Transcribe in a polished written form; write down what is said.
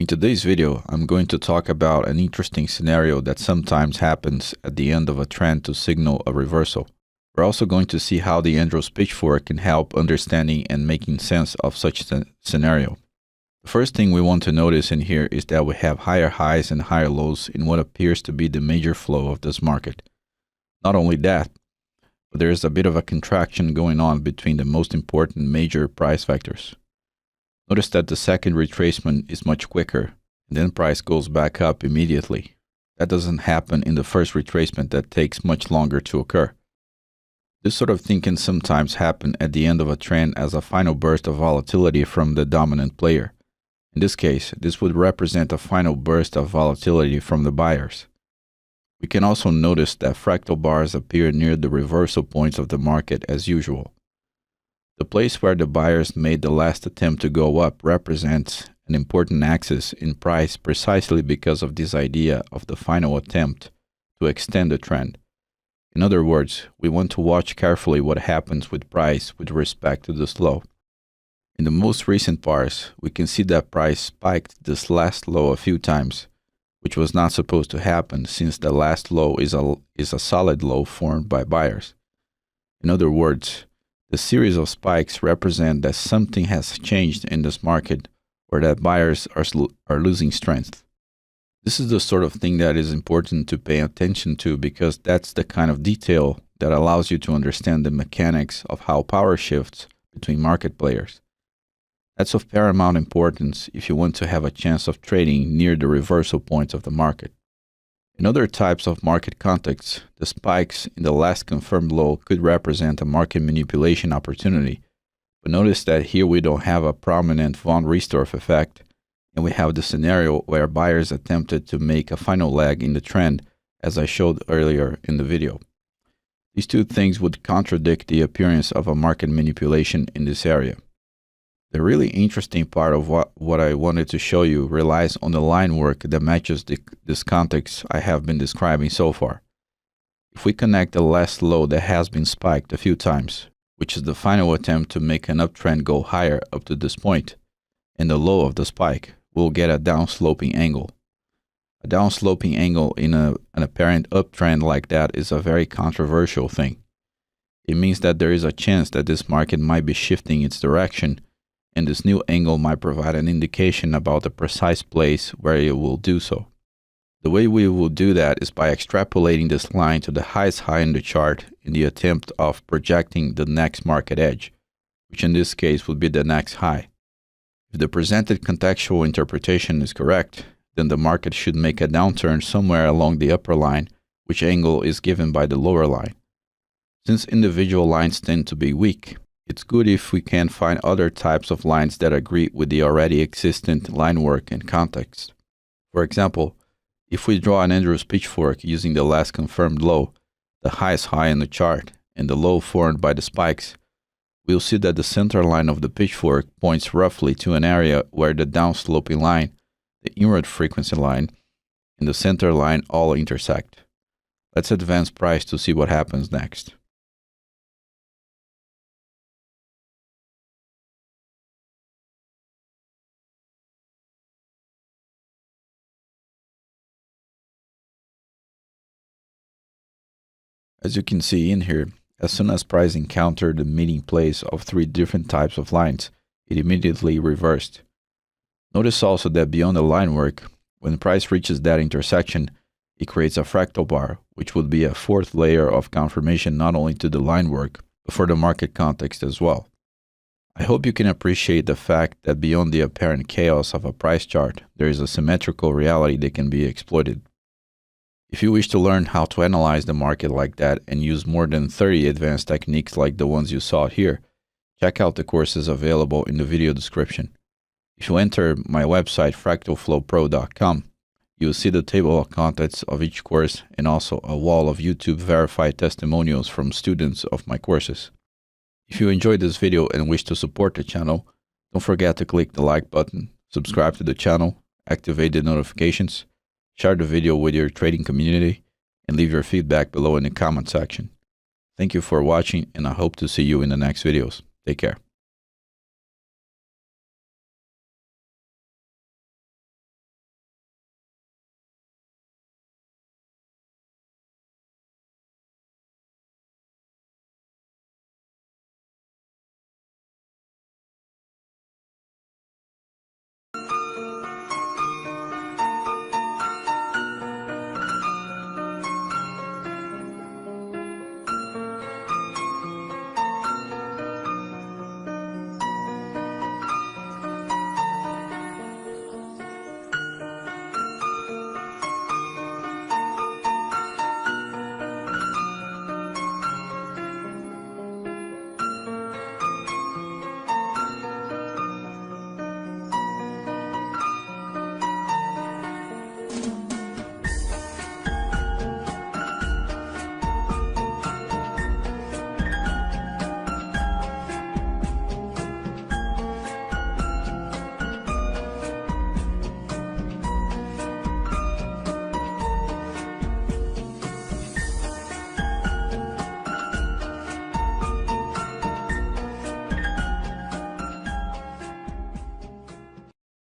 In today's video, I'm going to talk about an interesting scenario that sometimes happens at the end of a trend to signal a reversal. We're also going to see how the Andrews pitchfork can help understanding and making sense of such a scenario. The first thing we want to notice in here is that we have higher highs and higher lows in what appears to be the major flow of this market. Not only that, but there is a bit of a contraction going on between the most important major price vectors. Notice that the second retracement is much quicker, and then price goes back up immediately. That doesn't happen in the first retracement that takes much longer to occur. This sort of thing can sometimes happen at the end of a trend as a final burst of volatility from the dominant player. In this case, this would represent a final burst of volatility from the buyers. We can also notice that fractal bars appear near the reversal points of the market as usual. The place where the buyers made the last attempt to go up represents an important axis in price precisely because of this idea of the final attempt to extend the trend. In other words, we want to watch carefully what happens with price with respect to this low. In the most recent bars, we can see that price spiked this last low a few times, which was not supposed to happen since the last low is a solid low formed by buyers. In other words, the series of spikes represent that something has changed in this market or that buyers are losing strength. This is the sort of thing that is important to pay attention to because that's the kind of detail that allows you to understand the mechanics of how power shifts between market players. That's of paramount importance if you want to have a chance of trading near the reversal points of the market. In other types of market contexts, the spikes in the last confirmed low could represent a market manipulation opportunity, but notice that here we don't have a prominent von Riestorff effect, and we have the scenario where buyers attempted to make a final leg in the trend, as I showed earlier in the video. These two things would contradict the appearance of a market manipulation in this area. The really interesting part of what I wanted to show you relies on the line work that matches this context I have been describing so far. If we connect the last low that has been spiked a few times, which is the final attempt to make an uptrend go higher up to this point, and the low of the spike, we'll get a downsloping angle. A downsloping angle in an apparent uptrend like that is a very controversial thing. It means that there is a chance that this market might be shifting its direction, and this new angle might provide an indication about the precise place where it will do so. The way we will do that is by extrapolating this line to the highest high in the chart in the attempt of projecting the next market edge, which in this case would be the next high. If the presented contextual interpretation is correct, then the market should make a downturn somewhere along the upper line, which angle is given by the lower line. Since individual lines tend to be weak, it's good if we can find other types of lines that agree with the already existent line work and context. For example, if we draw an Andrews pitchfork using the last confirmed low, the highest high in the chart, and the low formed by the spikes, we'll see that the center line of the pitchfork points roughly to an area where the downsloping line, the inward frequency line, and the center line all intersect. Let's advance price to see what happens next. As you can see in here, as soon as price encountered the meeting place of three different types of lines, it immediately reversed. Notice also that beyond the line work, when price reaches that intersection, it creates a fractal bar, which would be a fourth layer of confirmation not only to the line work, but for the market context as well. I hope you can appreciate the fact that beyond the apparent chaos of a price chart, there is a symmetrical reality that can be exploited. If you wish to learn how to analyze the market like that and use more than 30 advanced techniques like the ones you saw here, check out the courses available in the video description. If you enter my website fractalflowpro.com, you will see the table of contents of each course and also a wall of YouTube verified testimonials from students of my courses. If you enjoyed this video and wish to support the channel, don't forget to click the like button, subscribe to the channel, activate the notifications, share the video with your trading community, and leave your feedback below in the comment section. Thank you for watching, and I hope to see you in the next videos. Take care.